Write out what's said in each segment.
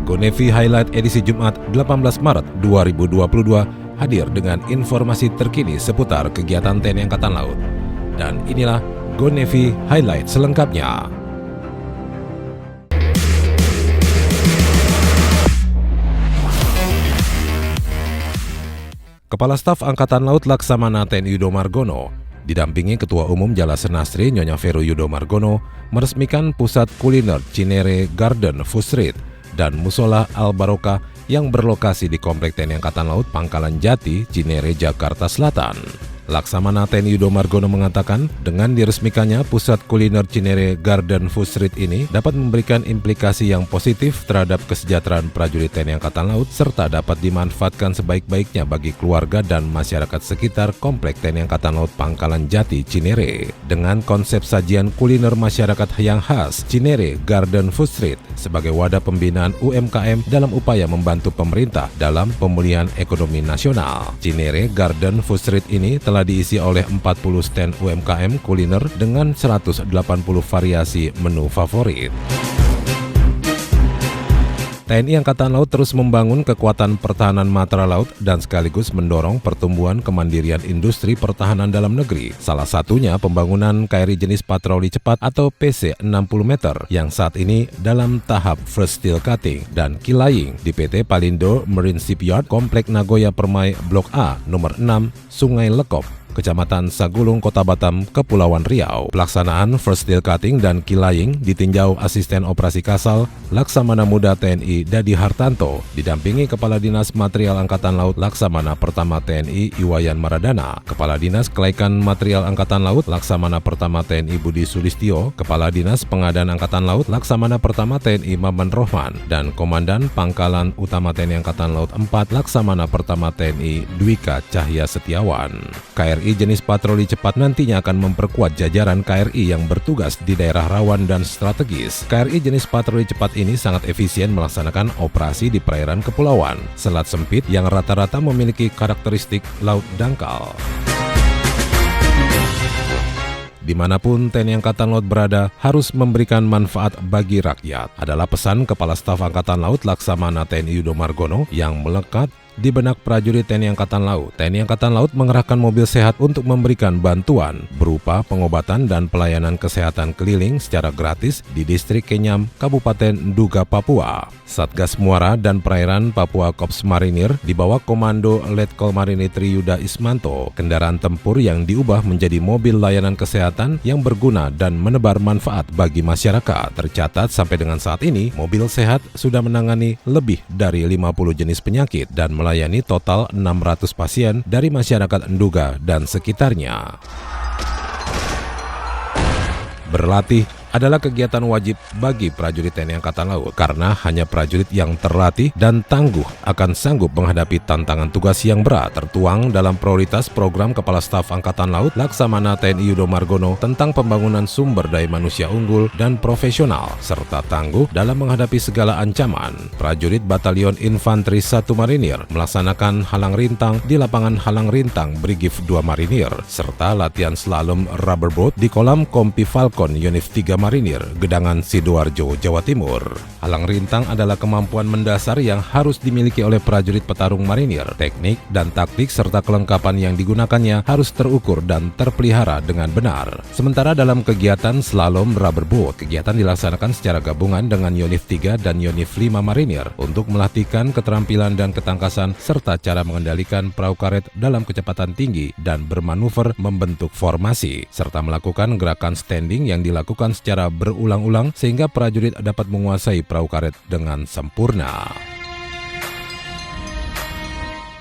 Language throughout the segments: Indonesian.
GoNavy Highlight edisi Jumat 18 Maret 2022 hadir dengan informasi terkini seputar kegiatan TNI Angkatan Laut. Dan inilah GoNavy Highlight selengkapnya. Kepala Staf Angkatan Laut Laksamana TNI Yudo Margono didampingi Ketua Umum Jala Senastri Nyonya Vero Yudo Margono meresmikan Pusat Kuliner Cinere Garden Food Street dan Musola Al Barokah yang berlokasi di Komplek TNI Angkatan Laut Pangkalan Jati, Cinere, Jakarta Selatan. Laksamana TNI Yudo Margono mengatakan dengan diresmikannya Pusat Kuliner Cinere Garden Food Street ini dapat memberikan implikasi yang positif terhadap kesejahteraan prajurit TNI Angkatan Laut serta dapat dimanfaatkan sebaik-baiknya bagi keluarga dan masyarakat sekitar Komplek TNI Angkatan Laut Pangkalan Jati, Cinere. Dengan konsep sajian kuliner masyarakat yang khas, Cinere Garden Food Street sebagai wadah pembinaan UMKM dalam upaya membantu pemerintah dalam pemulihan ekonomi nasional. Cinere Garden Food Street ini telah diisi oleh 40 stand UMKM kuliner dengan 180 variasi menu favorit. TNI Angkatan Laut terus membangun kekuatan pertahanan matra laut dan sekaligus mendorong pertumbuhan kemandirian industri pertahanan dalam negeri. Salah satunya pembangunan KRI jenis patroli cepat atau PC 60 meter yang saat ini dalam tahap first steel cutting dan kilaying di PT Palindo Marine Shipyard Komplek Nagoya Permai Blok A nomor 6 Sungai Lekop, Kecamatan Sagulung, Kota Batam, Kepulauan Riau. Pelaksanaan first steel cutting dan kilaying ditinjau Asisten Operasi Kasal Laksamana Muda TNI Dadi Hartanto, didampingi Kepala Dinas Material Angkatan Laut Laksamana Pertama TNI Iwayan Maradana, Kepala Dinas Kelaikan Material Angkatan Laut Laksamana Pertama TNI Budi Sulistyo, Kepala Dinas Pengadaan Angkatan Laut Laksamana Pertama TNI Maman Rohman, dan Komandan Pangkalan Utama TNI Angkatan Laut 4 Laksamana Pertama TNI Dwika Cahya Setiawan. KRI jenis patroli cepat nantinya akan memperkuat jajaran KRI yang bertugas di daerah rawan dan strategis. KRI jenis patroli cepat ini sangat efisien melaksanakan operasi di perairan kepulauan, selat sempit yang rata-rata memiliki karakteristik laut dangkal. Dimanapun TNI Angkatan Laut berada, harus memberikan manfaat bagi rakyat, adalah pesan Kepala Staf Angkatan Laut Laksamana TNI Yudo Margono yang melekat di benak prajurit TNI Angkatan Laut. TNI Angkatan Laut mengerahkan mobil sehat untuk memberikan bantuan berupa pengobatan dan pelayanan kesehatan keliling secara gratis di Distrik Kenyam, Kabupaten Nduga, Papua. Satgas Muara dan Perairan Papua Korps Marinir di bawah Komando Letkol Marinir Triyuda Ismanto, kendaraan tempur yang diubah menjadi mobil layanan kesehatan yang berguna dan menebar manfaat bagi masyarakat. Tercatat sampai dengan saat ini, mobil sehat sudah menangani lebih dari 50 jenis penyakit dan melayani total 600 pasien dari masyarakat Nduga dan sekitarnya. Berlatih adalah kegiatan wajib bagi prajurit TNI Angkatan Laut karena hanya prajurit yang terlatih dan tangguh akan sanggup menghadapi tantangan tugas yang berat, tertuang dalam prioritas program Kepala Staf Angkatan Laut Laksamana TNI Yudo Margono tentang pembangunan sumber daya manusia unggul dan profesional serta tangguh dalam menghadapi segala ancaman. Prajurit Batalion Infanteri 1 Marinir melaksanakan halang rintang di lapangan halang rintang Brigif 2 Marinir serta latihan slalom rubber boat di kolam Kompi Falcon Yonif 3 Marinir, Gedangan Sidoarjo, Jawa Timur. Halang rintang adalah kemampuan mendasar yang harus dimiliki oleh prajurit petarung marinir. Teknik dan taktik serta kelengkapan yang digunakannya harus terukur dan terpelihara dengan benar. Sementara dalam kegiatan slalom rubber boat, kegiatan dilaksanakan secara gabungan dengan Yonif 3 dan Yonif 5 Marinir untuk melatihkan keterampilan dan ketangkasan serta cara mengendalikan perahu karet dalam kecepatan tinggi dan bermanuver membentuk formasi, serta melakukan gerakan standing yang dilakukan secara berulang-ulang sehingga prajurit dapat menguasai perahu karet dengan sempurna.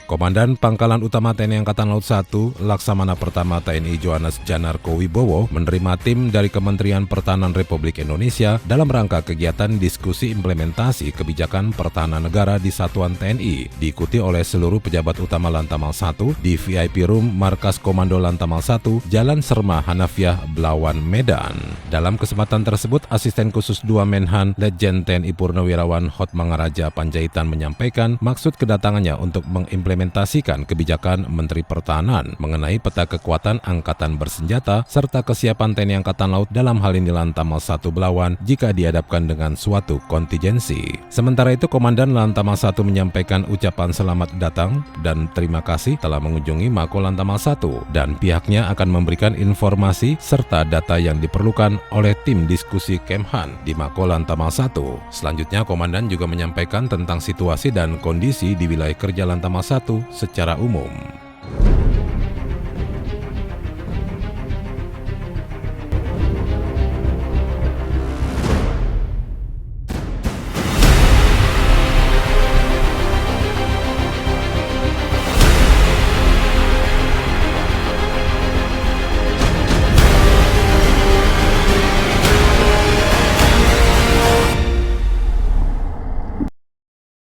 Komandan Pangkalan Utama TNI Angkatan Laut 1, Laksamana Pertama TNI Johannes Janarko Wibowo menerima tim dari Kementerian Pertahanan Republik Indonesia dalam rangka kegiatan diskusi implementasi kebijakan pertahanan negara di Satuan TNI, diikuti oleh seluruh pejabat utama Lantamal 1 di VIP Room Markas Komando Lantamal 1, Jalan Serma Hanafiah, Belawan, Medan. Dalam kesempatan tersebut, Asisten Khusus 2 Menhan Letjen TNI Purnawirawan Hotmangaraja Panjaitan menyampaikan maksud kedatangannya untuk mengimplementasikan mengimplementasikan kebijakan Menteri Pertahanan mengenai peta kekuatan Angkatan Bersenjata serta kesiapan TNI Angkatan Laut dalam hal ini Lantamal 1 Belawan jika dihadapkan dengan suatu kontingensi. Sementara itu, Komandan Lantamal 1 menyampaikan ucapan selamat datang dan terima kasih telah mengunjungi Mako Lantamal 1 dan pihaknya akan memberikan informasi serta data yang diperlukan oleh tim diskusi Kemhan di Mako Lantamal 1. Selanjutnya, Komandan juga menyampaikan tentang situasi dan kondisi di wilayah kerja Lantamal 1 secara umum.